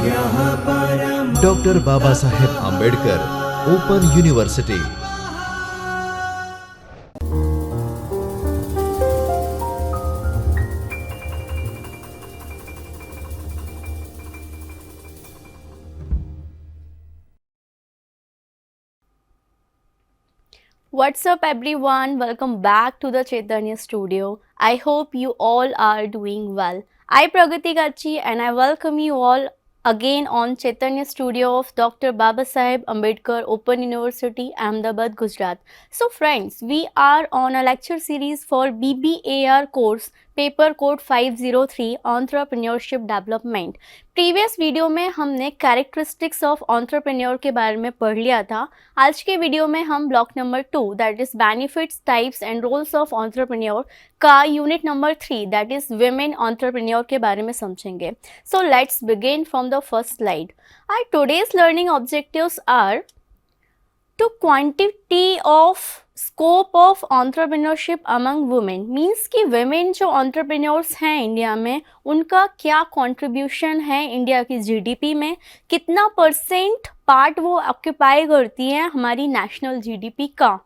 Doctor Baba Saheb Ambedkar Open University. What's up everyone, welcome back to the Chaitanya studio. I hope you all are doing well. I Pragati Gachi and I welcome you all again on Chaitanya studio of Dr. Baba Saheb Ambedkar Open University, Ahmedabad, Gujarat. So friends, we are on a lecture series for BBAR course paper code 503 entrepreneurship development. Previous video में हमने characteristics of entrepreneur के बारे में पढ़ लिया था। आज के वीडियो में हम block number 2 that is benefits types and roles of entrepreneur का unit number 3 that is women entrepreneur के बारे में समझेंगे। So let's begin from the first slide. Our today's learning objectives are to quantity of scope of entrepreneurship among women मीन्स कि women जो entrepreneurs हैं India में उनका क्या contribution है इंडिया की GDP में, कितना % पार्ट वो ऑक्यूपाई करती हैं हमारी नेशनल GDP का।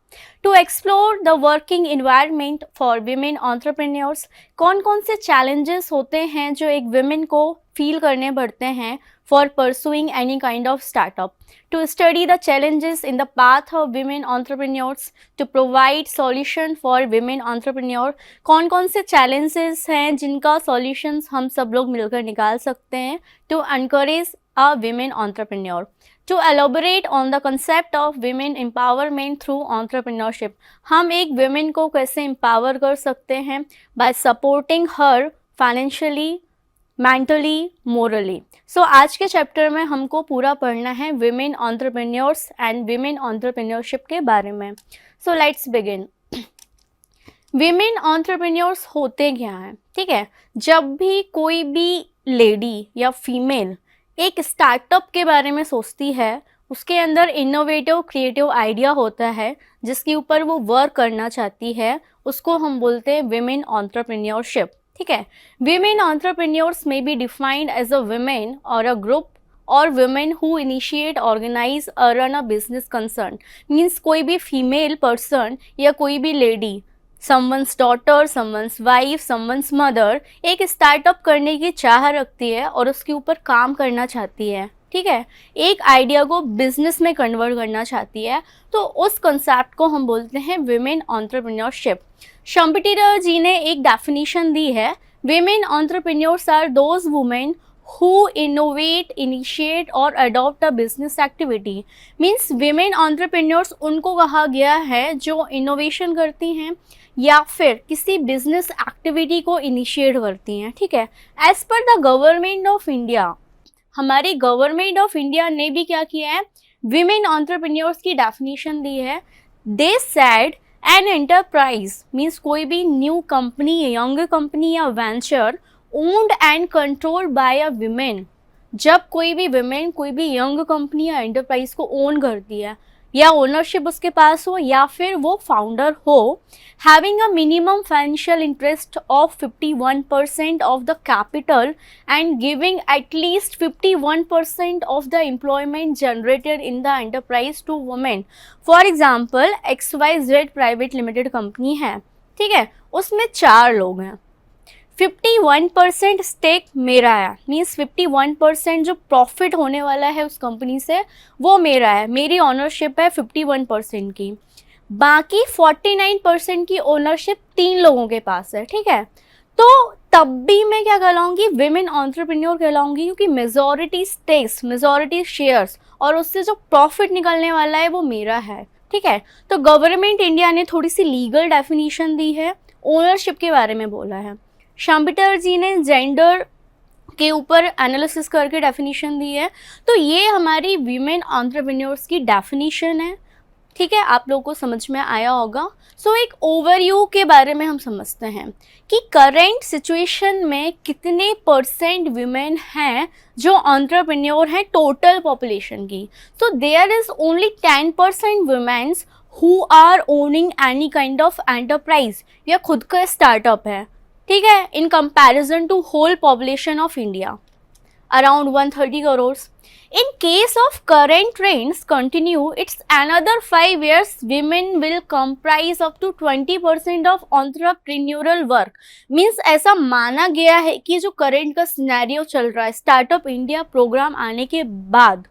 To explore the working environment for women entrepreneurs, कौन कौन से चैलेंजेस होते हैं जो एक वीमेन को फील करने पड़ते हैं for pursuing any kind of startup. To study the challenges in the path of women entrepreneurs, to provide solution for women entrepreneur, कौन कौन से चैलेंजेस हैं जिनका सॉल्यूशंस हम सब लोग मिलकर निकाल सकते हैं to encourage a women entrepreneur. To elaborate on the concept of women empowerment through entrepreneurship, हम एक वीमेन को कैसे एम्पावर कर सकते हैं by supporting her financially, mentally, morally. So आज के चैप्टर में हमको पूरा पढ़ना है women entrepreneurs and women entrepreneurship के बारे में। So let's begin. Women entrepreneurs होते क्या हैं? ठीक है, जब भी कोई भी लेडी या फीमेल एक स्टार्टअप के बारे में सोचती है, उसके अंदर इनोवेटिव क्रिएटिव आइडिया होता है जिसके ऊपर वो वर्क करना चाहती है, उसको हम बोलते हैं विमेन एंटरप्रेन्योरशिप। ठीक है, women entrepreneurs may be defined as a woman और अ ग्रुप और women who initiate, organize or run a business concern। Means कोई भी फीमेल पर्सन या कोई भी lady, someone's daughter, someone's wife, someone's mother एक स्टार्टअप करने की चाह रखती है और उसके ऊपर काम करना चाहती है। ठीक है, एक आइडिया को बिजनेस में कन्वर्ट करना चाहती है, तो उस कंसेप्ट को हम बोलते हैं विमेन एंटरप्रेन्योरशिप। शम्पीटर जी ने एक डेफिनेशन दी है, women entrepreneurs are those women who innovate, initiate और adopt a business activity। Means women entrepreneurs उनको कहा गया है जो इनोवेशन करती हैं या फिर किसी बिजनेस एक्टिविटी को इनिशिएट करती हैं। ठीक है, as per the government of India, हमारी गवर्नमेंट ऑफ इंडिया ने भी क्या किया है, विमेन एंटरप्रेन्योर्स की डेफिनेशन दी है। They said an enterprise means कोई भी न्यू कंपनी, यंग कंपनी या venture owned and controlled by a women, जब कोई भी विमेन कोई भी यंग कंपनी या एंटरप्राइज को ओन करती है या ओनरशिप उसके पास हो या फिर वो फाउंडर हो, having a minimum financial interest of 51% of the capital and giving at least 51% of the employment generated in the enterprise to women. For example XYZ private limited company है, ठीक है, उसमें 4 लोग हैं, 51% स्टेक मेरा है, मीन्स 51% जो प्रॉफिट होने वाला है उस कंपनी से वो मेरा है, मेरी ओनरशिप है 51% की। बाकी 49% की ओनरशिप 3 लोगों के पास है। ठीक है, तो तब भी मैं क्या कहलाऊंगी, विमेन एंटरप्रेन्योर कहलाऊंगी, क्योंकि मेजॉरिटी स्टेक्स, मेजॉरिटी शेयर्स और उससे जो प्रॉफिट निकलने वाला है वो मेरा है। ठीक है, तो गवर्नमेंट इंडिया ने थोड़ी सी लीगल डेफिनेशन दी है, ओनरशिप के बारे में बोला है। शम्पीटर जी ने जेंडर के ऊपर एनालिसिस करके डेफिनेशन दी है। तो ये हमारी वीमेन एंटरप्रेन्योर्स की डेफिनेशन है। ठीक है, आप लोगों को समझ में आया होगा। सो एक ओवरव्यू के बारे में हम समझते हैं कि करंट सिचुएशन में कितने % वीमेन हैं जो एंटरप्रेन्योर हैं टोटल पॉपुलेशन की। So there is only 10% womens who are owning any kind of enterprise, या खुद का स्टार्टअप है। ठीक है, in comparison to whole population of India. around 130 crores. In case of current trends continue, it's another 5 years women will comprise up to 20% of entrepreneurial work. Means ऐसा माना गया है कि जो करंट का सिनेरियो चल रहा है स्टार्टअप इंडिया प्रोग्राम आने के बाद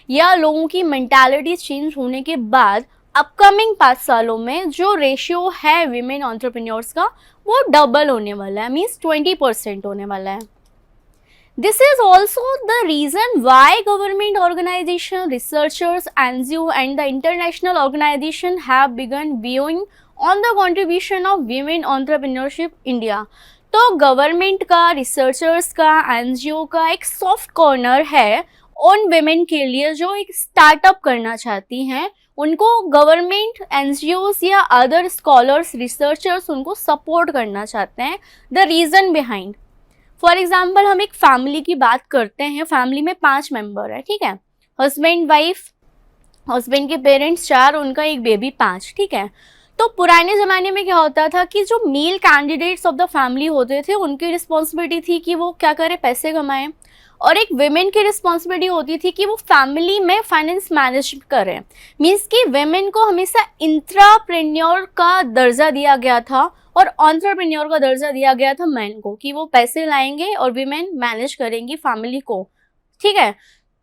या लोगों की मेंटालिटी चेंज होने के बाद अपकमिंग 5 सालों में जो रेशियो है विमेन एंटरप्रेन्योर्स का वो डबल होने वाला है, मीन्स 20% होने वाला है. This is also the reason why government organization, researchers, NGO and the international organization have begun viewing on the contribution of women entrepreneurship India. तो गवर्नमेंट का, रिसर्चर्स का, एनजीओ का एक सॉफ्ट कॉर्नर है उन वेमेन के लिए जो एक स्टार्टअप करना चाहती हैं. उनको गवर्नमेंट, एनजीओस या अदर स्कॉलर्स, रिसर्चर्स उनको सपोर्ट करना चाहते हैं. The reason behind, for example हम एक फैमिली की बात करते हैं. फैमिली में 5 मेंबर है, ठीक है. हस्बैंड, वाइफ, हस्बैंड के पेरेंट्स 4, उनका एक बेबी 5, ठीक है. तो पुराने ज़माने में क्या होता था कि जो male candidates of the family होते थे उनकी रिस्पॉन्सिबिलिटी थी कि वो क्या करें, पैसे कमाएं, और एक वेमेन की रिस्पॉन्सिबिलिटी होती थी कि वो फैमिली में फाइनेंस मैनेज करें. मीन्स कि वेमेन को हमेशा इंट्राप्रेन्योर का दर्जा दिया गया था और एंटरप्रेन्योर का दर्जा दिया गया था मैन को, कि वो पैसे लाएंगे और वीमेन मैनेज करेंगी फैमिली को, ठीक है.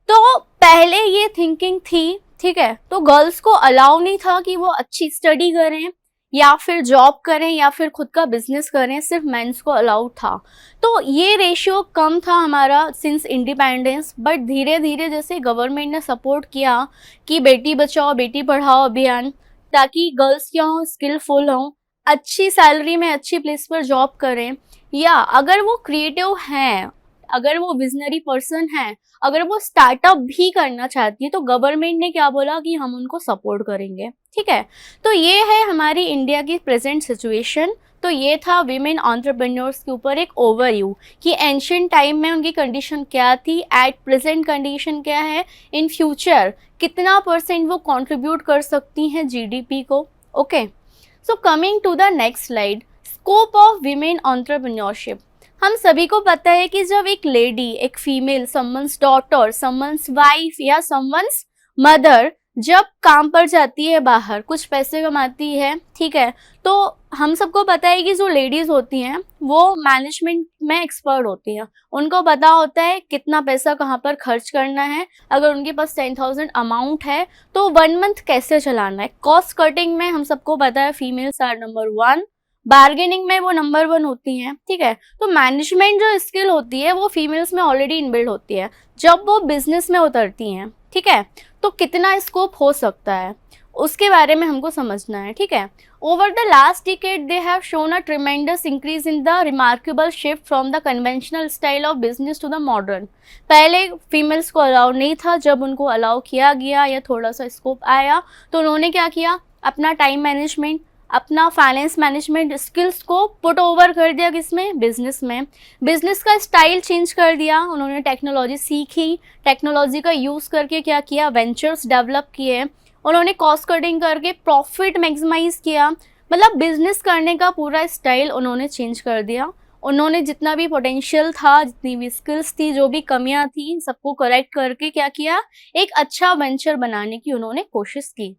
तो पहले ये थिंकिंग थी, ठीक है. तो गर्ल्स को अलाउ नहीं था कि वो अच्छी स्टडी करें या फिर जॉब करें या फिर खुद का बिजनेस करें, सिर्फ मेंस को अलाउ था. तो ये रेशियो कम था हमारा सिंस इंडिपेंडेंस. बट धीरे धीरे जैसे गवर्नमेंट ने सपोर्ट किया कि बेटी बचाओ बेटी पढ़ाओ अभियान, ताकि गर्ल्स क्या हों, स्किलफुल हों, अच्छी सैलरी में अच्छी प्लेस पर जॉब करें, या अगर वो क्रिएटिव हैं, अगर वो विजनरी पर्सन है, अगर वो स्टार्टअप भी करना चाहती है, तो गवर्नमेंट ने क्या बोला कि हम उनको सपोर्ट करेंगे, ठीक है. तो ये है हमारी इंडिया की प्रेजेंट सिचुएशन. तो ये था विमेन एंटरप्रेन्योर्स के ऊपर एक ओवरव्यू कि एंशिएंट टाइम में उनकी कंडीशन क्या थी, एट प्रेजेंट कंडीशन क्या है, इन फ्यूचर कितना % वो कंट्रीब्यूट कर सकती हैं जीडीपी को. Okay, so coming to the next slide, scope of women entrepreneurship. हम सभी को पता है कि जब एक लेडी, एक female, someone's daughter, someone's wife या समवंस मदर जब काम पर जाती है, बाहर कुछ पैसे कमाती है, ठीक है. तो हम सबको पता है कि जो लेडीज़ होती हैं वो मैनेजमेंट में एक्सपर्ट होती हैं. उनको पता होता है कितना पैसा कहाँ पर खर्च करना है. अगर उनके पास 10,000 अमाउंट है तो 1 मंथ कैसे चलाना है. कॉस्ट कटिंग में हम सबको पता है फीमेल्स आर नंबर 1, बार्गेनिंग में वो नंबर 1 होती हैं, ठीक है. तो मैनेजमेंट जो स्किल होती है वो फीमेल्स में ऑलरेडी इनबिल्ड होती है. जब वो बिजनेस में उतरती हैं, ठीक है, तो कितना स्कोप हो सकता है उसके बारे में हमको समझना है, ठीक है. Over the last decade they have shown a tremendous increase in the remarkable shift from the conventional style of business to the modern. पहले फीमेल्स को अलाउ नहीं था, जब उनको अलाउ किया गया या थोड़ा सा स्कोप आया तो उन्होंने क्या किया, अपना टाइम मैनेजमेंट, अपना फाइनेंस मैनेजमेंट स्किल्स को पुट ओवर कर दिया किसमें, बिजनेस में. बिजनेस का स्टाइल चेंज कर दिया, उन्होंने टेक्नोलॉजी सीखी, टेक्नोलॉजी का यूज़ करके क्या किया, वेंचर्स डेवलप किए, उन्होंने कॉस्ट कटिंग करके प्रॉफिट मैक्सिमाइज किया. मतलब बिजनेस करने का पूरा स्टाइल उन्होंने चेंज कर दिया. उन्होंने जितना भी पोटेंशियल था, जितनी भी स्किल्स थी, जो भी कमियां थी, सबको करेक्ट करके क्या किया, एक अच्छा वेंचर बनाने की उन्होंने कोशिश की,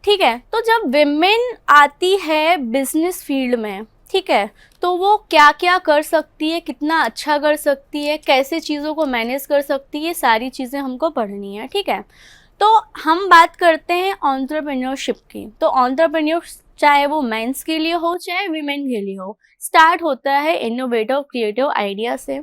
ठीक है. तो जब विमेन आती है बिजनेस फील्ड में, ठीक है, तो वो क्या क्या कर सकती है, कितना अच्छा कर सकती है, कैसे चीज़ों को मैनेज कर सकती है, सारी चीज़ें हमको पढ़नी है, ठीक है. तो हम बात करते हैं एंटरप्रेन्योरशिप की. तो एंटरप्रेन्योर चाहे वो मेंस के लिए हो चाहे वीमेन के लिए हो, स्टार्ट होता है इनोवेटिव क्रिएटिव आइडिया से.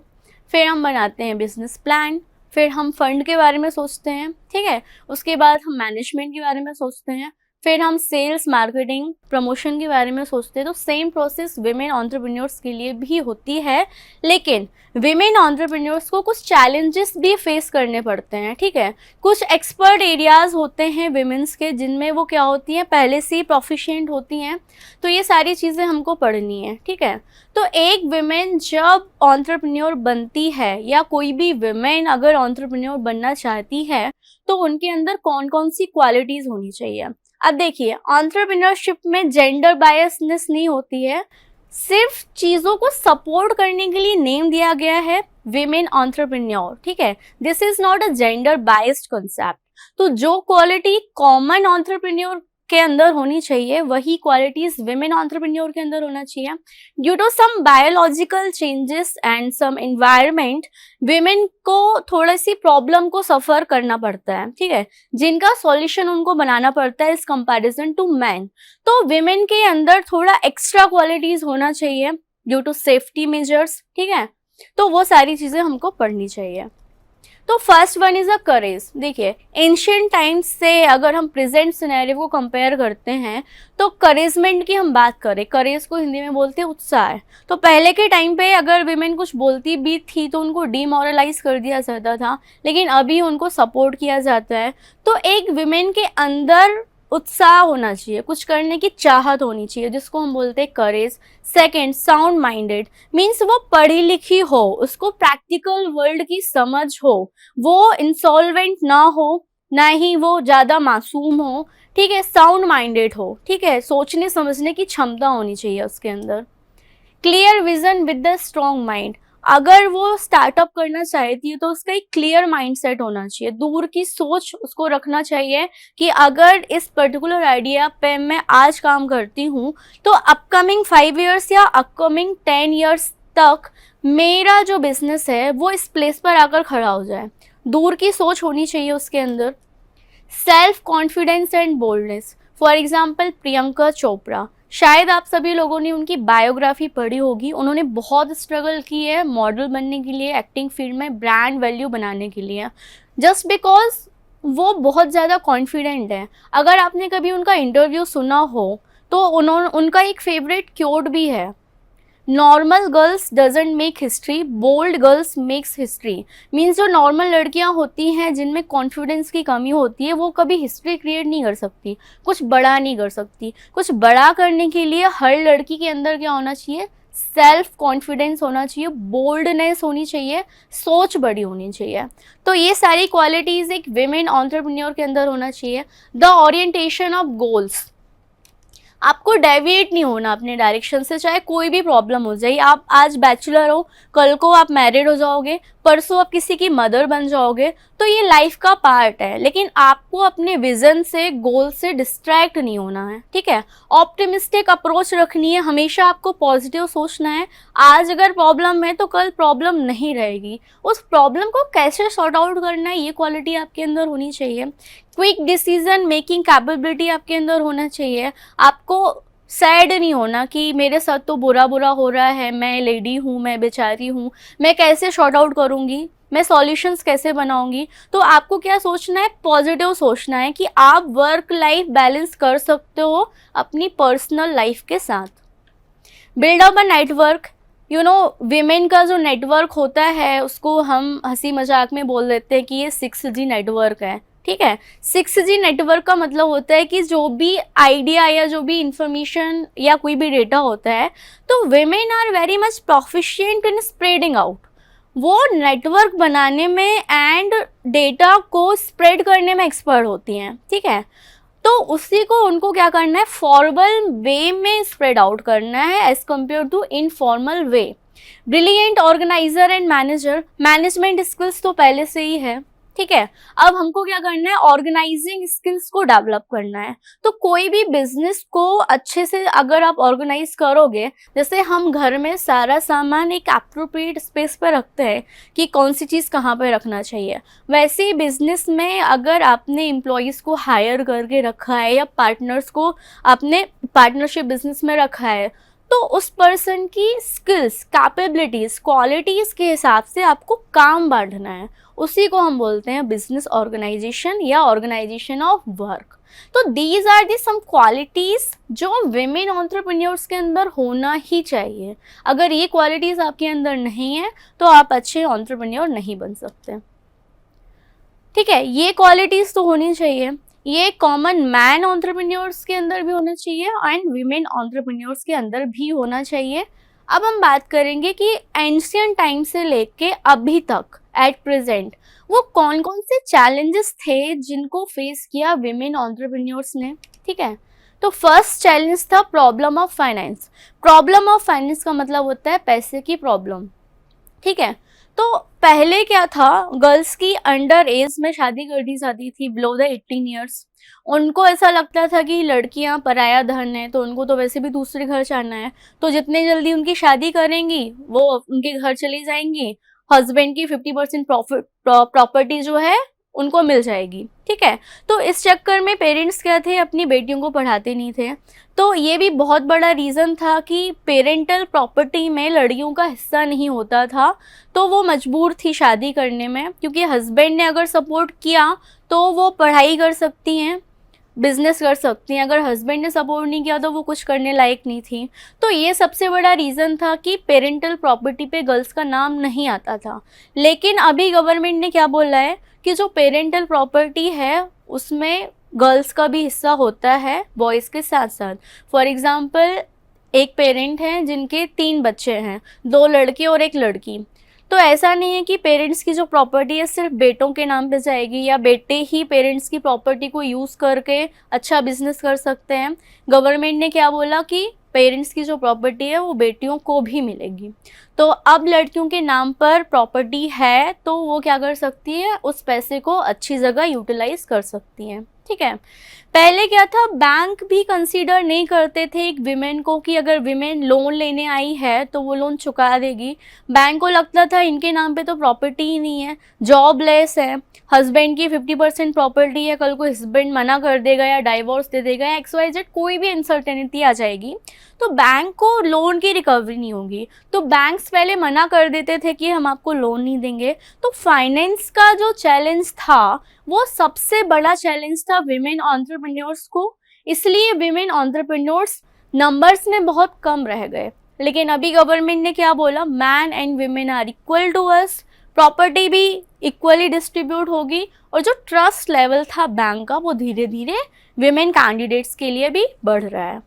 फिर हम बनाते हैं बिजनेस प्लान, फिर हम फंड के बारे में सोचते हैं, ठीक है. उसके बाद हम मैनेजमेंट के बारे में सोचते हैं, फिर हम सेल्स, मार्केटिंग, प्रमोशन के बारे में सोचते हैं. तो सेम प्रोसेस विमेन एंटरप्रेन्योर्स के लिए भी होती है, लेकिन विमेन एंटरप्रेन्योर्स को कुछ चैलेंजेस भी फेस करने पड़ते हैं, ठीक है. कुछ एक्सपर्ट एरियाज होते हैं विमेंस के जिनमें वो क्या होती हैं, पहले से ही प्रोफिशिएंट होती हैं. तो ये सारी चीज़ें हमको पढ़नी है, ठीक है. तो एक विमेन जब एंटरप्रेन्योर बनती है या कोई भी विमेन अगर एंटरप्रेन्योर बनना चाहती है तो उनके अंदर कौन कौन सी क्वालिटीज़ होनी चाहिए. अब देखिए, एंटरप्रेन्योरशिप में जेंडर बायसनेस नहीं होती है. सिर्फ चीज़ों को सपोर्ट करने के लिए नेम दिया गया है विमेन एंटरप्रेन्योर, ठीक है। This is not a gender biased concept. तो जो क्वालिटी कॉमन एंटरप्रेन्योर के अंदर होनी चाहिए वही क्वालिटीज विमेन एंटरप्रेन्योर के अंदर होना चाहिए। Due to some biological changes and some environment, women को थोड़ी सी प्रॉब्लम को सफर करना पड़ता है, ठीक है, जिनका सॉल्यूशन उनको बनाना पड़ता है इस कंपैरिजन टू मैन। तो विमेन के अंदर थोड़ा एक्स्ट्रा क्वालिटीज होना चाहिए ड्यू टू सेफ्टी मेजर्स, ठीक है। तो वो सारी चीजें हमको पढ़नी चाहिए। तो फर्स्ट वन इज अ करेज। देखिए, एंशियंट टाइम्स से अगर हम प्रेजेंट सिनेरियो को कंपेयर करते हैं तो करेजमेंट की हम बात करें, करेज को हिंदी में बोलते हैं उत्साह। तो पहले के टाइम पे अगर विमेन कुछ बोलती भी थी तो उनको डिमोरलाइज कर दिया जाता था, लेकिन अभी उनको सपोर्ट किया जाता है। तो एक विमेन के अंदर उत्साह होना चाहिए, कुछ करने की चाहत होनी चाहिए, जिसको हम बोलते हैं करेज। सेकेंड, साउंड माइंडेड, मीन्स वो पढ़ी लिखी हो, उसको प्रैक्टिकल वर्ल्ड की समझ हो, वो इंसॉल्वेंट ना हो, ना ही वो ज़्यादा मासूम हो, ठीक है, साउंड माइंडेड हो, ठीक है, सोचने समझने की क्षमता होनी चाहिए उसके अंदर। Clear vision with the strong mind, अगर वो स्टार्टअप करना चाहती है तो उसका एक क्लियर माइंडसेट होना चाहिए, दूर की सोच उसको रखना चाहिए कि अगर इस पर्टिकुलर आइडिया पे मैं आज काम करती हूँ तो अपकमिंग 5 ईयर्स या अपकमिंग 10 ईयर्स तक मेरा जो बिजनेस है वो इस प्लेस पर आकर खड़ा हो जाए। दूर की सोच होनी चाहिए उसके अंदर। Self confidence and boldness, for example Priyanka Chopra, शायद आप सभी लोगों ने उनकी बायोग्राफी पढ़ी होगी। उन्होंने बहुत स्ट्रगल की है मॉडल बनने के लिए, एक्टिंग फील्ड में ब्रांड वैल्यू बनाने के लिए, जस्ट बिकॉज वो बहुत ज़्यादा कॉन्फिडेंट है। अगर आपने कभी उनका इंटरव्यू सुना हो तो उनका एक फेवरेट क्योट भी है, normal girls doesn't make history, bold girls makes history. Means जो नॉर्मल लड़कियां होती हैं जिनमें कॉन्फिडेंस की कमी होती है वो कभी हिस्ट्री क्रिएट नहीं कर सकती, कुछ बड़ा नहीं कर सकती। कुछ बड़ा करने के लिए हर लड़की के अंदर क्या होना चाहिए, सेल्फ कॉन्फिडेंस होना चाहिए, बोल्डनेस होनी चाहिए, सोच बड़ी होनी चाहिए। तो ये सारी क्वालिटीज़ एक विमेन एंटरप्रेन्योर के अंदर होना चाहिए। द ओरिएंटेशन ऑफ गोल्स, आपको डेविएट नहीं होना अपने डायरेक्शन से, चाहे कोई भी प्रॉब्लम हो जाए। आप आज बैचलर हो, कल को आप मैरिड हो जाओगे, परसों आप किसी की मदर बन जाओगे, तो ये लाइफ का पार्ट है, लेकिन आपको अपने विजन से, गोल से डिस्ट्रैक्ट नहीं होना है, ठीक है। ऑप्टिमिस्टिक अप्रोच रखनी है, हमेशा आपको पॉजिटिव सोचना है। आज अगर प्रॉब्लम है तो कल प्रॉब्लम नहीं रहेगी, उस प्रॉब्लम को कैसे सॉर्ट आउट करना है ये क्वालिटी आपके अंदर होनी चाहिए। क्विक डिसीजन मेकिंग कैपेबिलिटी आपके अंदर होना चाहिए। आपको सैड नहीं होना कि मेरे साथ तो बुरा बुरा हो रहा है, मैं लेडी हूँ, मैं बेचारी हूँ, मैं कैसे शॉर्ट आउट करूँगी, मैं सॉल्यूशंस कैसे बनाऊँगी। तो आपको क्या सोचना है, पॉजिटिव सोचना है कि आप वर्क लाइफ बैलेंस कर सकते हो अपनी पर्सनल लाइफ के साथ। Build up a network, you know, women का जो नेटवर्क होता है उसको हम हंसी मजाक में बोल देते हैं कि ये 6G नेटवर्क है, ठीक है। 6G नेटवर्क का मतलब होता है कि जो भी आइडिया या जो भी इंफॉर्मेशन या कोई भी डेटा होता है, तो women are very much proficient in spreading out, वो नेटवर्क बनाने में एंड डेटा को स्प्रेड करने में एक्सपर्ट होती हैं, ठीक है। तो उसी को उनको क्या करना है, फॉर्मल वे में स्प्रेड आउट करना है as compare to informal way. Brilliant organiser and manager, management skills तो पहले से ही है, ठीक है। अब हमको क्या करना है, ऑर्गेनाइजिंग स्किल्स को डेवलप करना है। तो कोई भी बिजनेस को अच्छे से अगर आप ऑर्गेनाइज करोगे, जैसे हम घर में सारा सामान एक एप्रोप्रिएट स्पेस पे रखते हैं कि कौन सी चीज़ कहाँ पे रखना चाहिए, वैसे ही बिजनेस में अगर आपने एम्प्लॉयज़ को हायर करके रखा है या पार्टनर्स को आपने पार्टनरशिप बिजनेस में रखा है, तो उस पर्सन की स्किल्स, कैपेबिलिटीज़, क्वालिटीज़ के हिसाब से आपको काम बांटना है। उसी को हम बोलते हैं बिजनेस ऑर्गेनाइजेशन या ऑर्गेनाइजेशन ऑफ वर्क। तो these are the some qualities जो विमेन एंटरप्रेन्योर्स के अंदर होना ही चाहिए। अगर ये क्वालिटीज़ आपके अंदर नहीं है तो आप अच्छे एंटरप्रेन्योर नहीं बन सकते, ठीक है। ये क्वालिटीज़ तो होनी चाहिए। ये कॉमन मैन एंटरप्रेन्योर्स के अंदर भी होना चाहिए एंड वीमेन एंटरप्रेन्योर्स के अंदर भी होना चाहिए। अब हम बात करेंगे कि एंशियंट टाइम से लेके अभी तक एट प्रेजेंट वो कौन कौन से चैलेंजेस थे जिनको फेस किया विमेन एंटरप्रेन्योर्स ने, ठीक है। तो फर्स्ट चैलेंज था problem of finance. Problem of finance का मतलब होता है पैसे की प्रॉब्लम, ठीक है। तो पहले क्या था, गर्ल्स की अंडर एज में शादी कर दी जाती थी, बिलो द 18 ईयर्स। उनको ऐसा लगता था कि लड़कियां पराया धन है, तो उनको तो वैसे भी दूसरे घर जाना है, तो जितने जल्दी उनकी शादी करेंगी वो उनके घर चली जाएंगी, हस्बैंड की 50% प्रॉपर्टी जो है उनको मिल जाएगी, ठीक है। तो इस चक्कर में पेरेंट्स क्या थे, अपनी बेटियों को पढ़ाते नहीं थे। तो ये भी बहुत बड़ा रीज़न था कि पेरेंटल प्रॉपर्टी में लड़कियों का हिस्सा नहीं होता था, तो वो मजबूर थी शादी करने में, क्योंकि हस्बैंड ने अगर सपोर्ट किया तो वो पढ़ाई कर सकती हैं, बिजनेस कर सकती हैं, अगर हस्बैंड ने सपोर्ट नहीं किया तो वो कुछ करने लायक नहीं थी। तो ये सबसे बड़ा रीज़न था कि पेरेंटल प्रॉपर्टी पे गर्ल्स का नाम नहीं आता था। लेकिन अभी गवर्नमेंट ने क्या बोला है कि जो पेरेंटल प्रॉपर्टी है उसमें गर्ल्स का भी हिस्सा होता है बॉयज़ के साथ साथ। फॉर एग्ज़ाम्पल, एक पेरेंट हैं जिनके 3 बच्चे हैं, 2 लड़के और 1 लड़की। तो ऐसा नहीं है कि पेरेंट्स की जो प्रॉपर्टी है सिर्फ बेटों के नाम पे जाएगी, या बेटे ही पेरेंट्स की प्रॉपर्टी को यूज़ करके अच्छा बिजनेस कर सकते हैं। गवर्नमेंट ने क्या बोला कि पेरेंट्स की जो प्रॉपर्टी है वो बेटियों को भी मिलेगी। तो अब लड़कियों के नाम पर प्रॉपर्टी है तो वो क्या कर सकती है, उस पैसे को अच्छी जगह यूटिलाइज कर सकती हैं, ठीक है। पहले क्या था, बैंक भी कंसीडर नहीं करते थे एक विमेन को कि अगर विमेन लोन लेने आई है तो वो लोन चुका देगी। बैंक को लगता था इनके नाम पे तो प्रॉपर्टी ही नहीं है, जॉबलेस है, हस्बैंड की 50% प्रॉपर्टी है, कल को हस्बैंड मना कर देगा या डाइवोर्स दे देगा या XYZ कोई भी अनसर्टेनिटी आ जाएगी, तो बैंक को लोन की रिकवरी नहीं होगी। तो बैंक्स पहले मना कर देते थे कि हम आपको लोन नहीं देंगे। तो फाइनेंस का जो चैलेंज था वो सबसे बड़ा चैलेंज था विमेन एंटरप्रेन्योर्स को, इसलिए विमेन एंटरप्रेन्योर्स नंबर्स में बहुत कम रह गए। लेकिन अभी गवर्नमेंट ने क्या बोला, man and women are equal to us, property भी इक्वली डिस्ट्रीब्यूट होगी, और जो ट्रस्ट लेवल था बैंक का वो धीरे धीरे विमेन कैंडिडेट्स के लिए भी बढ़ रहा है।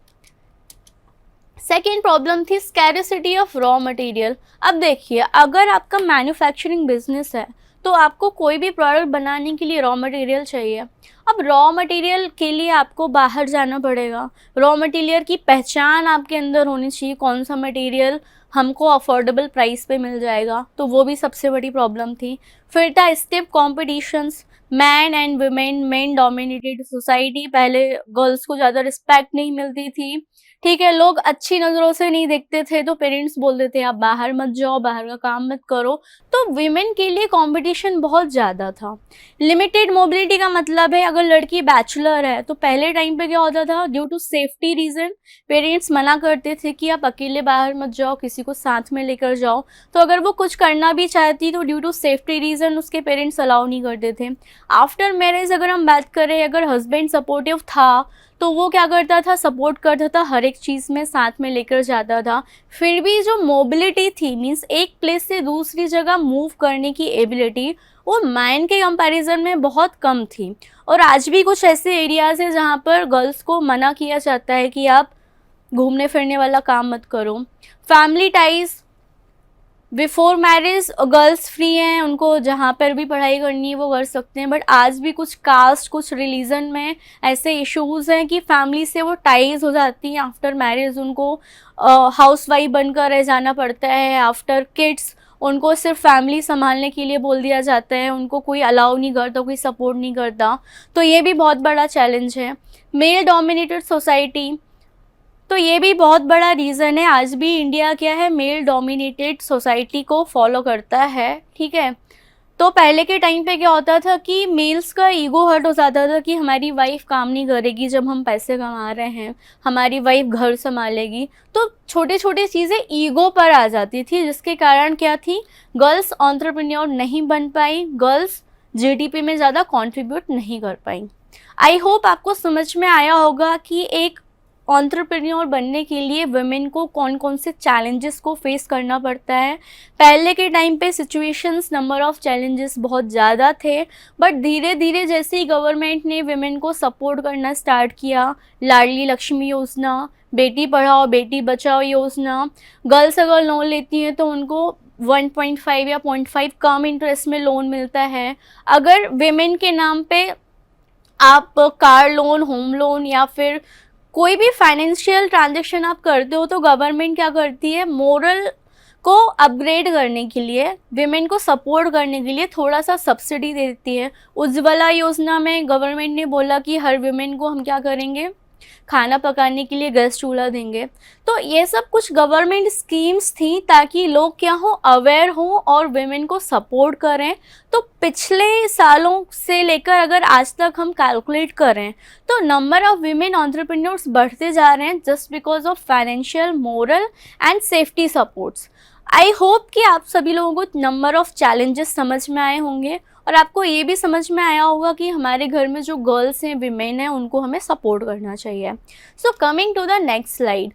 सेकेंड प्रॉब्लम थी स्कैरिसिटी ऑफ रॉ मटेरियल। अब देखिए, अगर आपका मैन्युफैक्चरिंग बिजनेस है तो आपको कोई भी प्रोडक्ट बनाने के लिए रॉ मटेरियल चाहिए। अब रॉ मटेरियल के लिए आपको बाहर जाना पड़ेगा, रॉ मटेरियल की पहचान आपके अंदर होनी चाहिए, कौन सा मटेरियल हमको अफोर्डेबल प्राइस पे मिल जाएगा, तो वो भी सबसे बड़ी प्रॉब्लम थी। फिर था stiff competitions, man and women, main dominated society, पहले गर्ल्स को ज़्यादा रिस्पेक्ट नहीं मिलती थी, ठीक है, लोग अच्छी नज़रों से नहीं देखते थे, तो पेरेंट्स बोलते थे आप बाहर मत जाओ, बाहर का काम मत करो। तो वीमेन के लिए कंपटीशन बहुत ज़्यादा था। लिमिटेड मोबिलिटी का मतलब है, अगर लड़की बैचलर है तो पहले टाइम पे क्या होता था, due to safety reason parents मना करते थे कि आप अकेले बाहर मत जाओ, किसी को साथ में लेकर जाओ। तो अगर वो कुछ करना भी चाहती तो ड्यू टू सेफ्टी रीज़न उसके पेरेंट्स अलाउ नहीं करते थे। आफ्टर मैरिज अगर हम बात करें, अगर हस्बैंड सपोर्टिव था तो वो क्या करता था, सपोर्ट करता था, हर एक चीज़ में साथ में लेकर जाता था। फिर भी जो मोबिलिटी थी, मीन्स एक प्लेस से दूसरी जगह मूव करने की एबिलिटी, वो मैन के कंपैरिजन में बहुत कम थी। और आज भी कुछ ऐसे एरियाज हैं जहाँ पर गर्ल्स को मना किया जाता है कि आप घूमने फिरने वाला काम मत करो। Family ties, before marriage girls free हैं, उनको जहाँ पर भी पढ़ाई करनी है वो कर सकते हैं, बट आज भी कुछ कास्ट, कुछ रिलीजन में ऐसे इश्यूज़ हैं कि फैमिली से वो टाइज हो जाती हैं। आफ्टर मैरिज उनको हाउस वाइफ बनकर रह जाना पड़ता है। आफ्टर किड्स उनको सिर्फ फैमिली संभालने के लिए बोल दिया जाता है, उनको कोई अलाउ नहीं करता, कोई सपोर्ट नहीं करता। तो ये भी बहुत बड़ा चैलेंज है। मेल डोमिनेटेड सोसाइटी, तो ये भी बहुत बड़ा रीज़न है। आज भी इंडिया क्या है, मेल डोमिनेटेड सोसाइटी को फॉलो करता है, ठीक है। तो पहले के टाइम पे क्या होता था कि मेल्स का ईगो हर्ट हो जाता था कि हमारी वाइफ काम नहीं करेगी जब हम पैसे कमा रहे हैं, हमारी वाइफ घर संभालेगी। तो छोटे छोटे चीज़ें ईगो पर आ जाती थी, जिसके कारण क्या थी, गर्ल्स एंटरप्रेन्योर नहीं बन पाई, गर्ल्स GDP में ज़्यादा कंट्रीब्यूट नहीं कर पाई। आई होप आपको समझ में आया होगा कि एक एंटरप्रेन्योर बनने के लिए वुमेन को कौन कौन से चैलेंजेस को फेस करना पड़ता है। पहले के टाइम पे सिचुएशंस, नंबर ऑफ़ चैलेंजेस बहुत ज़्यादा थे, बट धीरे धीरे जैसे ही गवर्नमेंट ने वुमेन को सपोर्ट करना स्टार्ट किया, लाडली लक्ष्मी योजना, बेटी पढ़ाओ बेटी बचाओ योजना, गर्ल्स अगर लोन लेती हैं तो उनको 1.5 या 0.5 कम इंटरेस्ट में लोन मिलता है। अगर वुमेन के नाम पे आप कार लोन, होम लोन या फिर कोई भी फाइनेंशियल ट्रांजेक्शन आप करते हो तो गवर्नमेंट क्या करती है, मोरल को अपग्रेड करने के लिए, विमेन को सपोर्ट करने के लिए थोड़ा सा सब्सिडी देती है। उज्ज्वला योजना में गवर्नमेंट ने बोला कि हर विमेन को हम क्या करेंगे, खाना पकाने के लिए गैस चूल्हा देंगे। तो ये सब कुछ गवर्नमेंट स्कीम्स थी ताकि लोग क्या हो, अवेयर हो और विमेन को सपोर्ट करें। तो पिछले सालों से लेकर अगर आज तक हम कैलकुलेट करें तो नंबर ऑफ विमेन एंटरप्रेन्योर्स बढ़ते जा रहे हैं just because of financial, moral and safety supports. I hope कि आप सभी लोगों को नंबर ऑफ चैलेंजेस समझ में आए होंगे और आपको ये भी समझ में आया होगा कि हमारे घर में जो गर्ल्स हैं, विमेन हैं, उनको हमें सपोर्ट करना चाहिए। So coming to the next slide,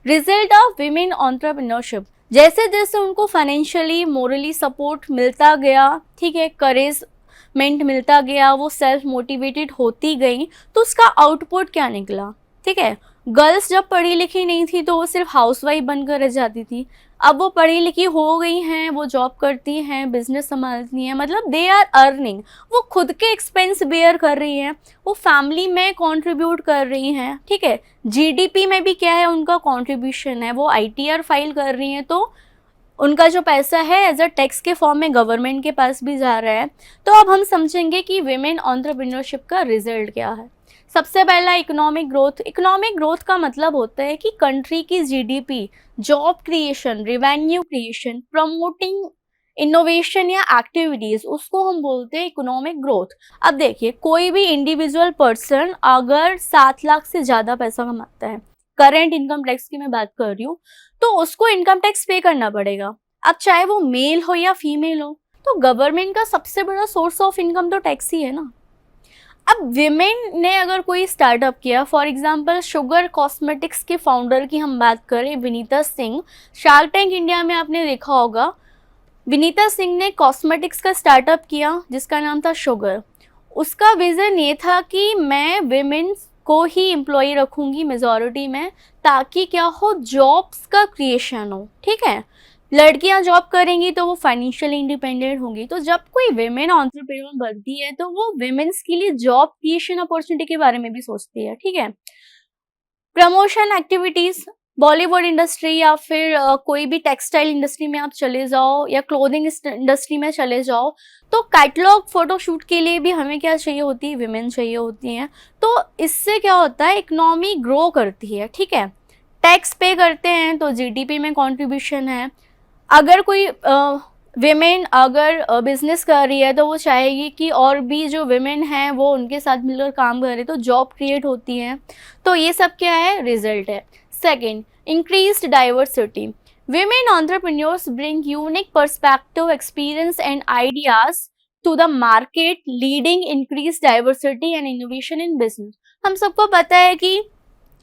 result of women entrepreneurship. जैसे जैसे उनको फाइनेंशियली, मोरली सपोर्ट मिलता गया, ठीक है, करेजमेंट मिलता गया, वो सेल्फ मोटिवेटेड होती गई, तो उसका आउटपुट क्या निकला, ठीक है। गर्ल्स जब पढ़ी लिखी नहीं थी तो वो सिर्फ हाउसवाइफ बनकर रह जाती थी। अब वो पढ़ी लिखी हो गई हैं, वो जॉब करती हैं, बिजनेस संभालती हैं, मतलब दे आर अर्निंग, वो खुद के एक्सपेंस बेयर कर रही हैं, वो फैमिली में कंट्रीब्यूट कर रही हैं, ठीक है। जीडीपी में भी क्या है, उनका कंट्रीब्यूशन है, वो आईटीआर फाइल कर रही हैं, तो उनका जो पैसा है एज अ टैक्स के फॉर्म में गवर्नमेंट के पास भी जा रहा है। तो अब हम समझेंगे कि विमेन एंटरप्रेन्योरशिप का रिजल्ट क्या है। सबसे पहला इकोनॉमिक ग्रोथ। इकोनॉमिक ग्रोथ का मतलब होता है कि कंट्री की GDP, job creation, revenue creation, promoting innovation या एक्टिविटीज, उसको हम बोलते हैं इकोनॉमिक ग्रोथ। अब देखिए, कोई भी इंडिविजुअल पर्सन अगर 7 लाख से ज़्यादा पैसा कमाता है, करेंट इनकम टैक्स की मैं बात कर रही हूँ, तो उसको इनकम टैक्स पे करना पड़ेगा। अब चाहे वो मेल हो या फीमेल हो, तो गवर्नमेंट का सबसे बड़ा सोर्स ऑफ इनकम तो टैक्स ही है ना। अब विमेन ने अगर कोई स्टार्टअप किया, फॉर एग्जांपल शुगर कॉस्मेटिक्स के फाउंडर की हम बात करें, Vinita Singh, shark tank India में आपने देखा होगा, विनीता सिंह ने कॉस्मेटिक्स का स्टार्टअप किया जिसका नाम था शुगर। उसका विज़न ये था कि मैं विमेन्स को ही एम्प्लॉय रखूंगी मेजॉरिटी में, ताकि क्या हो, जॉब्स का क्रिएशन हो, ठीक है। लड़कियां जॉब करेंगी तो वो फाइनेंशियली इंडिपेंडेंट होंगी। तो जब कोई विमेन एंटरप्रेन्योर बनती है तो वो विमेन्स के लिए जॉब क्रिएशन अपॉर्चुनिटी के बारे में भी सोचती है, ठीक है। प्रमोशन एक्टिविटीज, बॉलीवुड इंडस्ट्री या फिर कोई भी टेक्सटाइल इंडस्ट्री में आप चले जाओ या क्लोथिंग इंडस्ट्री में चले जाओ, तो कैटलॉग फोटोशूट के लिए भी हमें क्या चाहिए होती है, विमेन चाहिए होती हैं। तो इससे क्या होता है, इकोनॉमी ग्रो करती है, ठीक है। टैक्स पे करते हैं तो जीडीपी में कंट्रीब्यूशन है। अगर कोई विमेन अगर बिजनेस कर रही है तो वो चाहेगी कि और भी जो विमेन हैं वो उनके साथ मिलकर काम करे, तो जॉब क्रिएट होती है। तो ये सब क्या है, रिजल्ट है। Second, increased diversity. Women entrepreneurs bring unique perspective, experience and ideas to the market, leading increase diversity and innovation in business. हम सबको पता है कि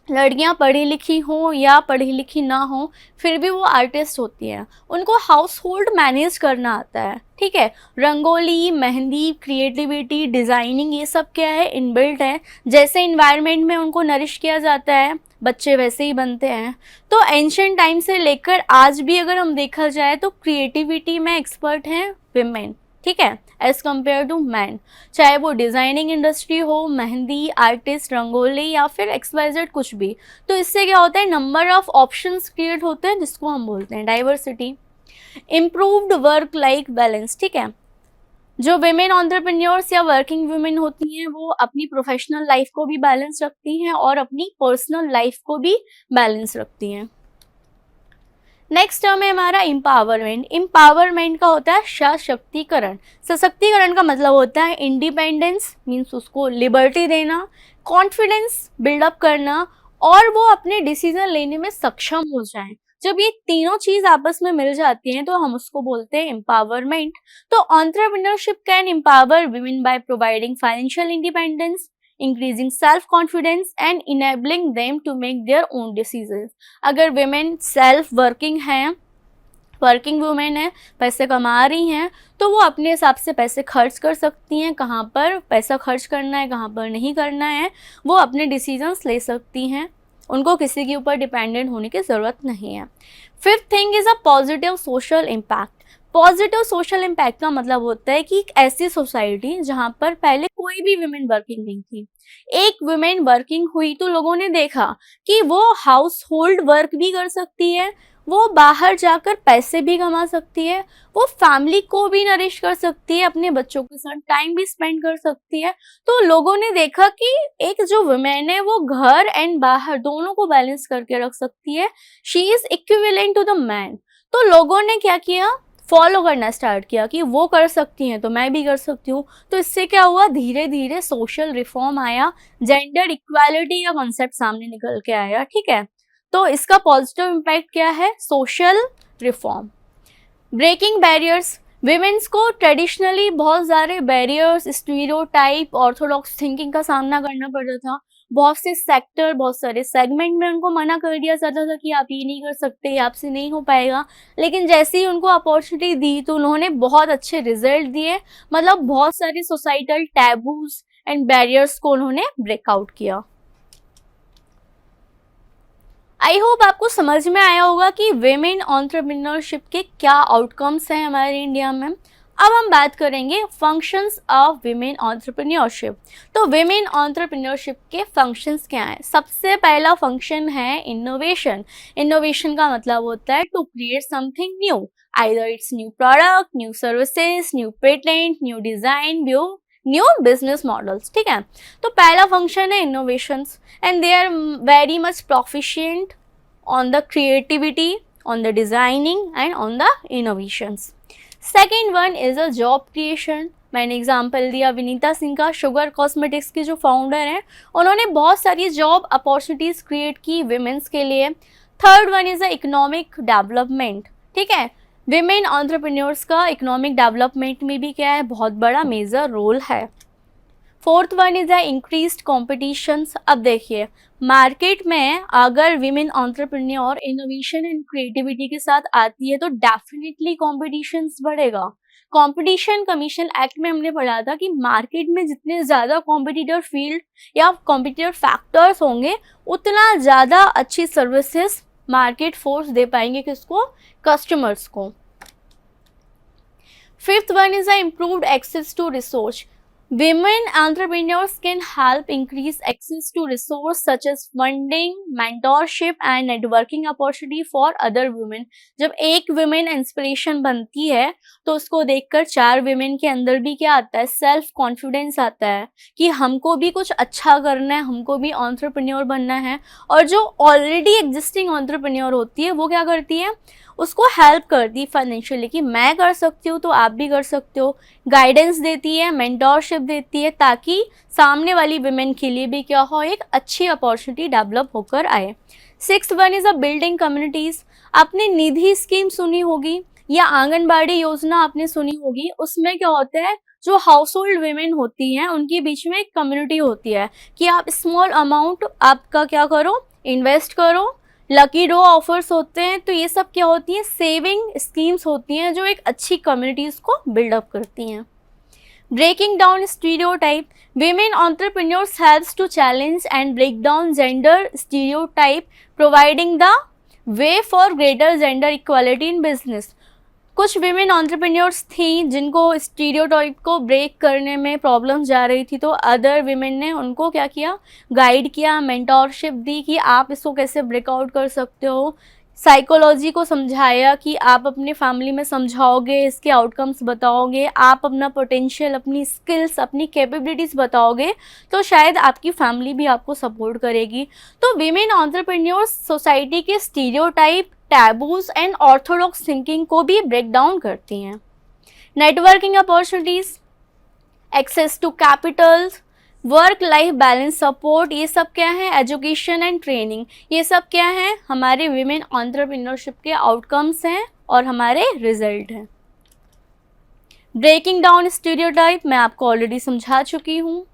लड़कियां पढ़ी लिखी हों या पढ़ी लिखी ना हो, फिर भी वो आर्टिस्ट होती हैं, उनको हाउस होल्ड मैनेज करना आता है, ठीक है। रंगोली, मेहंदी, क्रिएटिविटी, डिज़ाइनिंग, ये सब क्या है, इनबिल्ट है। जैसे इन्वायरमेंट में उनको नरिश किया जाता है, बच्चे वैसे ही बनते हैं। तो एंशिएंट टाइम से लेकर आज भी अगर हम देखा जाए तो क्रिएटिविटी में एक्सपर्ट हैं विमेन, ठीक है, एज कम्पेयर टू मैन। चाहे वो डिज़ाइनिंग इंडस्ट्री हो, मेहंदी, आर्टिस्ट, रंगोली या फिर XYZ कुछ भी। तो इससे क्या होता है, नंबर ऑफ ऑप्शंस क्रिएट होते हैं जिसको हम बोलते हैं diversity. Improved work life balance, ठीक है। जो विमेन एंटरप्रेन्योर्स या वर्किंग वुमेन होती हैं वो अपनी प्रोफेशनल लाइफ को भी बैलेंस रखती हैं और अपनी पर्सनल लाइफ को भी बैलेंस रखती हैं। नेक्स्ट टर्म है हमारा एम्पावरमेंट। एम्पावरमेंट का होता है सशक्तिकरण। सशक्तिकरण का मतलब होता है इंडिपेंडेंस, मीन्स उसको लिबर्टी देना, कॉन्फिडेंस बिल्डअप करना और वो अपने डिसीजन लेने में सक्षम हो जाएं। जब ये तीनों चीज आपस में मिल जाती हैं तो हम उसको बोलते हैं एम्पावरमेंट। तो entrepreneurship can empower women by providing financial independence, increasing self confidence and enabling them to make their own decisions। अगर women self working हैं, वर्किंग वुमेन है, पैसे कमा रही हैं, तो वो अपने हिसाब से पैसे खर्च कर सकती हैं, कहाँ पर पैसा खर्च करना है, कहाँ पर नहीं करना है, वो अपने डिसीजंस ले सकती हैं, उनको किसी के ऊपर डिपेंडेंट होने की ज़रूरत नहीं है। Fifth thing is a positive social impact. Positive social impact का मतलब होता है कि एक ऐसी सोसाइटी जहां पर पहले कोई भी वुमेन वर्किंग नहीं थी, एक वुमेन वर्किंग हुई तो लोगों ने देखा कि वो हाउस होल्ड वर्क भी कर सकती है, वो बाहर जाकर पैसे भी कमा सकती है, वो फैमिली को भी नरिश कर सकती है, अपने बच्चों के साथ टाइम भी स्पेंड कर सकती है। तो लोगों ने देखा कि एक जो वुमेन है वो घर एंड बाहर दोनों को बैलेंस करके रख सकती है, she is equivalent to the man. तो लोगों ने क्या किया, फॉलो करना स्टार्ट किया कि वो कर सकती हैं तो मैं भी कर सकती हूँ। तो इससे क्या हुआ, धीरे धीरे सोशल रिफॉर्म आया, जेंडर इक्वालिटी का कॉन्सेप्ट सामने निकल के आया, ठीक है। तो इसका पॉजिटिव इम्पैक्ट क्या है, social reform. Breaking barriers, womens को ट्रेडिशनली बहुत सारे बैरियर्स, स्टीरियोटाइप, ऑर्थोडॉक्स थिंकिंग का सामना करना पड़ता था। बहुत से सेक्टर, बहुत सारे सेगमेंट में उनको मना कर दिया जाता था कि आप ये नहीं कर सकते, आपसे नहीं हो पाएगा। लेकिन जैसे ही उनको अपॉर्चुनिटी दी तो उन्होंने बहुत अच्छे रिजल्ट दिए, मतलब बहुत सारे सोसाइटल टैबूज एंड बैरियर्स को उन्होंने ब्रेकआउट किया। आई होप आपको समझ में आया होगा कि वेमेन एंटरप्रेन्योरशिप के क्या आउटकम्स हैं हमारे इंडिया में। अब हम बात करेंगे फंक्शंस ऑफ विमेन एंटरप्रेन्योरशिप। तो विमेन एंटरप्रेन्योरशिप के फंक्शंस क्या हैं। सबसे पहला फंक्शन है इनोवेशन। इनोवेशन का मतलब होता है to create something new, either it's new product, new services, new patent, new design, new business models, ठीक है। तो पहला फंक्शन है innovations and they are very much proficient on the creativity, on the designing and on the innovations. Second one is a job creation. मैंने example दिया विनीता सिंह का, sugar cosmetics के जो फाउंडर हैं, उन्होंने बहुत सारी जॉब अपॉर्चुनिटीज क्रिएट की विमेंस के लिए। Third one is a economic development, ठीक है। विमेन एंटरप्रेन्योर्स का इकोनॉमिक डेवलपमेंट में भी क्या है, बहुत बड़ा मेजर रोल है। Fourth one is the increased competitions. अब देखिए मार्केट में अगर women entrepreneur innovation and creativity के साथ आती है तो डेफिनेटली कॉम्पिटिशन्स बढ़ेगा। कंपटीशन कमीशन एक्ट में हमने पढ़ा था कि मार्केट में जितने ज़्यादा कॉम्पिटिटर फील्ड या कॉम्पिटिटर फैक्टर्स होंगे उतना ज़्यादा अच्छी सर्विसेज मार्केट फोर्स दे पाएंगे किसको, कस्टमर्स को। Fifth one is the improved access to resource. Women entrepreneurs can help increase access to resource such as funding, mentorship and networking opportunity for other women. जब एक women inspiration बनती है तो उसको देखकर चार women के अंदर भी क्या आता है, सेल्फ कॉन्फिडेंस आता है कि हमको भी कुछ अच्छा करना है, हमको भी एंटरप्रेन्योर बनना है। और जो ऑलरेडी एग्जिस्टिंग एंटरप्रेन्योर होती है वो क्या करती है, उसको हेल्प करती फाइनेंशियली कि मैं कर सकती हूँ तो आप भी कर सकते हो, गाइडेंस देती है, मेंटोरशिप देती है, ताकि सामने वाली विमेन के लिए भी क्या हो, एक अच्छी अपॉर्चुनिटी डेवलप होकर आए। Six one is a building communities. आपने निधि स्कीम सुनी होगी या आंगनबाड़ी योजना आपने सुनी होगी, उसमें क्या होता है, जो हाउस होल्ड वेमेन होती हैं उनके बीच में एक कम्युनिटी होती है कि आप स्मॉल अमाउंट आपका क्या करो, इन्वेस्ट करो, लकी ड्रॉ ऑफर्स होते हैं। तो ये सब क्या होती हैं, सेविंग स्कीम्स होती हैं जो एक अच्छी कम्युनिटीज़ को बिल्डअप करती हैं। Breaking down stereotype, women entrepreneurs helps to challenge and break down gender stereotype, providing the way for greater gender equality in business. कुछ विमेन एंटरप्रेन्योर्स थी जिनको स्टीरियोटाइप को ब्रेक करने में प्रॉब्लम जा रही थी, तो अदर विमेन ने उनको क्या किया, गाइड किया, मेंटोरशिप दी कि आप इसको कैसे ब्रेकआउट कर सकते हो, साइकोलॉजी को समझाया कि आप अपने फैमिली में समझाओगे, इसके आउटकम्स बताओगे, आप अपना पोटेंशियल, अपनी स्किल्स, अपनी कैपेबिलिटीज़ बताओगे तो शायद आपकी फैमिली भी आपको सपोर्ट करेगी। तो विमेन एंटरप्रेन्योर्स सोसाइटी के stereotype, taboos and orthodox thinking को भी ब्रेक डाउन करती हैं। Networking opportunities, access to capital, work life balance support, ये सब क्या है, एजुकेशन एंड ट्रेनिंग, ये सब क्या है, हमारे विमेन एंटरप्रेन्योरशिप के आउटकम्स हैं और हमारे रिजल्ट हैं। ब्रेकिंग डाउन स्टीरियोटाइप मैं आपको ऑलरेडी समझा चुकी हूँ।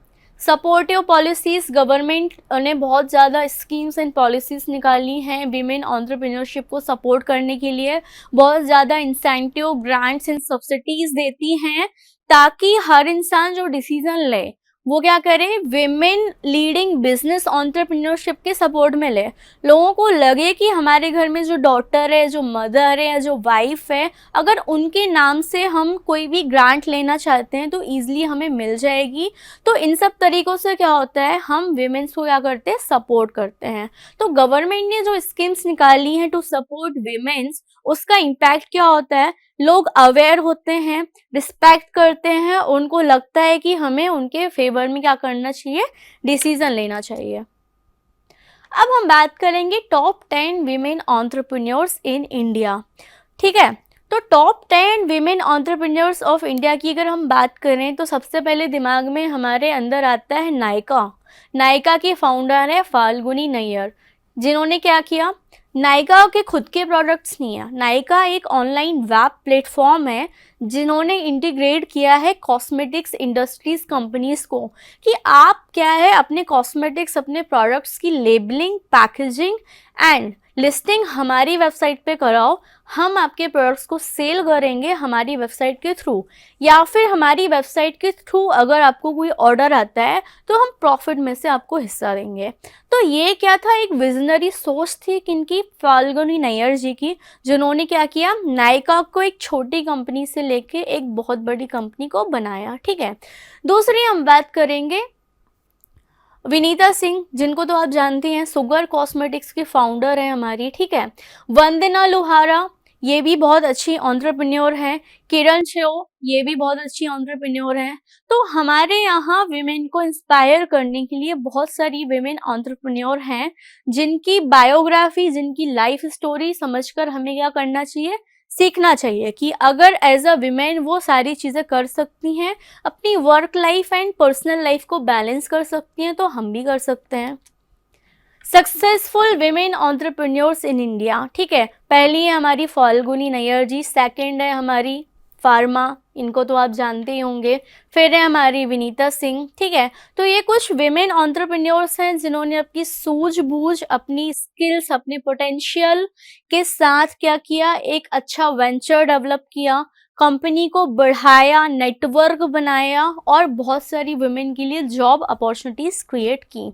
सपोर्टिव पॉलिसीज़, गवर्नमेंट ने बहुत ज़्यादा स्कीम्स एंड पॉलिसीज़ निकाली हैं विमेन एंटरप्रेन्योरशिप को सपोर्ट करने के लिए, बहुत ज़्यादा इंसेंटिव, ग्रांट्स एंड सब्सिडीज़ देती हैं ताकि हर इंसान जो डिसीज़न ले वो क्या करे, विमेन लीडिंग बिजनेस एंटरप्रेन्योरशिप के सपोर्ट में ले। लोगों को लगे कि हमारे घर में जो डॉटर है, जो मदर है या जो वाइफ है, अगर उनके नाम से हम कोई भी ग्रांट लेना चाहते हैं तो ईजिली हमें मिल जाएगी। तो इन सब तरीक़ों से क्या होता है, हम विमेंस को क्या करते हैं, सपोर्ट करते हैं। तो गवर्नमेंट ने जो स्कीम्स निकाली हैं टू सपोर्ट विमेंस, उसका इम्पैक्ट क्या होता है, लोग अवेयर होते हैं, रिस्पेक्ट करते हैं, उनको लगता है कि हमें उनके फेवर में क्या करना चाहिए, डिसीजन लेना चाहिए। अब हम बात करेंगे top 10 women entrepreneurs in India. ठीक है, तो top 10 women entrepreneurs of India की अगर हम बात करें तो सबसे पहले दिमाग में हमारे अंदर आता है नायका। नायका की फाउंडर है फाल्गुनी नैयर, जिन्होंने क्या किया, नायका के खुद के प्रोडक्ट्स नहीं है, नायका एक ऑनलाइन वेब प्लेटफॉर्म है जिन्होंने इंटीग्रेट किया है कॉस्मेटिक्स इंडस्ट्रीज कंपनीज को, कि आप क्या है अपने कॉस्मेटिक्स, अपने प्रोडक्ट्स की लेबलिंग, पैकेजिंग एंड लिस्टिंग हमारी वेबसाइट पे कराओ, हम आपके प्रोडक्ट्स को सेल करेंगे हमारी वेबसाइट के थ्रू, या फिर हमारी वेबसाइट के थ्रू अगर आपको कोई ऑर्डर आता है तो हम प्रॉफिट में से आपको हिस्सा देंगे। तो ये क्या था, एक विजनरी सोच थी किनकी, फाल्गुनी नैयर जी की, जिन्होंने क्या किया, नायका को एक छोटी कंपनी से लेके एक बहुत बड़ी कंपनी को बनाया। ठीक है, दूसरी हम बात करेंगे विनीता सिंह, जिनको तो आप जानती हैं, सुगर कॉस्मेटिक्स की फाउंडर है हमारी। ठीक है, वंदना लोहारा, ये भी बहुत अच्छी एंटरप्रेन्योर हैं। किरण छो, ये भी बहुत अच्छी एंटरप्रेन्योर हैं। तो हमारे यहाँ विमेन को इंस्पायर करने के लिए बहुत सारी विमेन एंटरप्रेन्योर हैं, जिनकी बायोग्राफी, जिनकी लाइफ स्टोरी समझकर हमें क्या करना चाहिए, सीखना चाहिए कि अगर एज अ विमेन वो सारी चीज़ें कर सकती हैं, अपनी work life and personal life को बैलेंस कर सकती हैं, तो हम भी कर सकते हैं। Successful women entrepreneurs in India. ठीक है, पहली है हमारी फाल्गुनी नैयर जी, सेकंड है हमारी फार्मा, इनको तो आप जानते ही होंगे, फिर है हमारी विनीता सिंह। ठीक है, तो ये कुछ विमेन एंटरप्रेन्योर्स हैं जिन्होंने अपनी सूझबूझ, अपनी स्किल्स, अपने पोटेंशियल के साथ क्या किया, एक अच्छा वेंचर डेवलप किया, कंपनी को बढ़ाया, नेटवर्क बनाया और बहुत सारी वुमेन के लिए जॉब अपॉर्चुनिटीज क्रिएट की।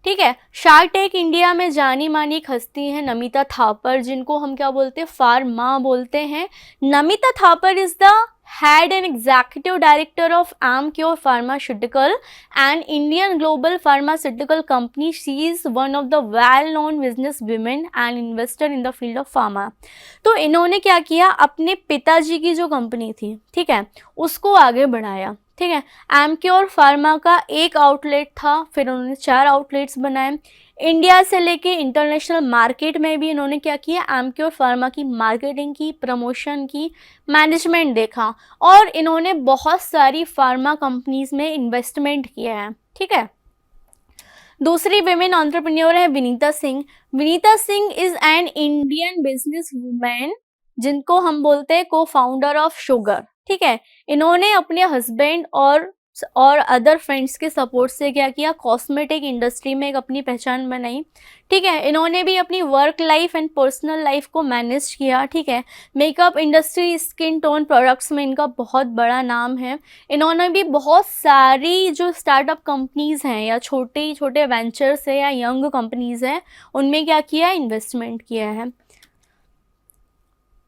ठीक है, शार्क टैंक इंडिया में जानी मानी एक हस्ती हैं नमिता थापर, जिनको हम क्या बोलते हैं, फार्मा बोलते हैं। Namita Thapar is the head and executive director of Amcure Pharmaceutical, an Indian global pharmaceutical company. She is one of the well-known business women and investor in the field of pharma. तो इन्होंने क्या किया, अपने पिताजी की जो कंपनी थी, ठीक है, उसको आगे बढ़ाया। ठीक है, एमक्योर फार्मा का एक आउटलेट था, फिर उन्होंने 4 आउटलेट्स बनाए। इंडिया से लेके इंटरनेशनल मार्केट में भी इन्होंने क्या किया, एमक्योर फार्मा की मार्केटिंग की, प्रमोशन की, मैनेजमेंट देखा और इन्होंने बहुत सारी फार्मा कंपनीज में इन्वेस्टमेंट किया है। ठीक है, दूसरी विमेन एंटरप्रेन्योर है Vinita Singh. Vinita Singh is an Indian business women, जिनको हम बोलते हैं को फाउंडर ऑफ शुगर। ठीक है, इन्होंने अपने हस्बैंड और अदर फ्रेंड्स के सपोर्ट से क्या किया, कॉस्मेटिक इंडस्ट्री में एक अपनी पहचान बनाई। ठीक है, इन्होंने भी अपनी work life and personal life को मैनेज किया। ठीक है, makeup industry, skin tone products में इनका बहुत बड़ा नाम है। इन्होंने भी बहुत सारी जो स्टार्टअप कंपनीज हैं या छोटे छोटे वेंचर्स है या यंग कंपनीज हैं, उनमें क्या किया, इन्वेस्टमेंट किया है।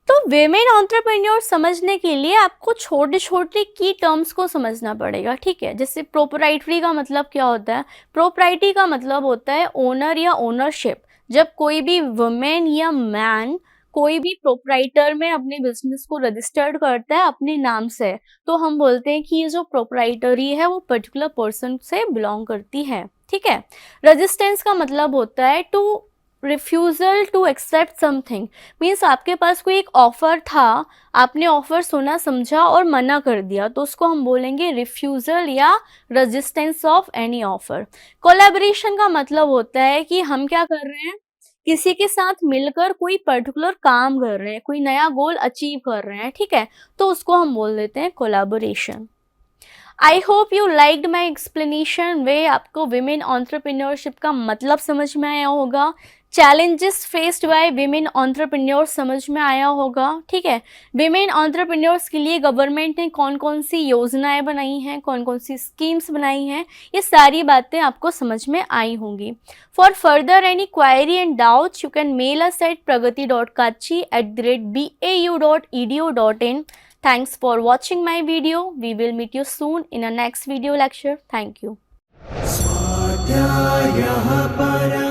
तो विमेन एंटरप्रेन्योर समझने के लिए आपको छोटे छोटे की टर्म्स को समझना पड़ेगा। ठीक है, जैसे प्रोप्राइटरी का मतलब क्या होता है, प्रोप्राइटरी का मतलब होता है ओनर या ओनरशिप। जब कोई भी वुमेन या मैन कोई भी प्रोप्राइटर में अपने बिजनेस को रजिस्टर्ड करता है अपने नाम से, तो हम बोलते हैं कि ये जो प्रोप्राइटरी है वो पर्टिकुलर पर्सन से बिलोंग करती है। ठीक है, रेजिस्टेंस का मतलब होता है to refusal to accept something, means आपके पास कोई एक ऑफ़र था, आपने ऑफ़र सुना समझा और मना कर दिया, तो उसको हम बोलेंगे रिफ्यूज़ल या resistance of any offer. Collaboration का मतलब होता है कि हम क्या कर रहे हैं, किसी के साथ मिलकर कोई पर्टिकुलर काम कर रहे हैं, कोई नया गोल अचीव कर रहे हैं। ठीक है, तो उसको हम बोल देते हैं collaboration. I hope you liked my explanation way, आपको विमेन एंटरप्रेन्योरशिप का मतलब समझ में आया होगा। Challenges faced by women entrepreneurs समझ में आया होगा, ठीक है। विमेन एंटरप्रेन्योर्स के लिए गवर्नमेंट ने कौन कौन सी योजनाएं बनाई हैं, कौन कौन सी स्कीम्स बनाई हैं, ये सारी बातें आपको समझ में आई होंगी। For further any query and doubts you can mail us at pragati.kachi@bau.edu.in. Thanks for watching my video. We will meet you soon in a next video lecture. Thank you. स्वाध्यायः परः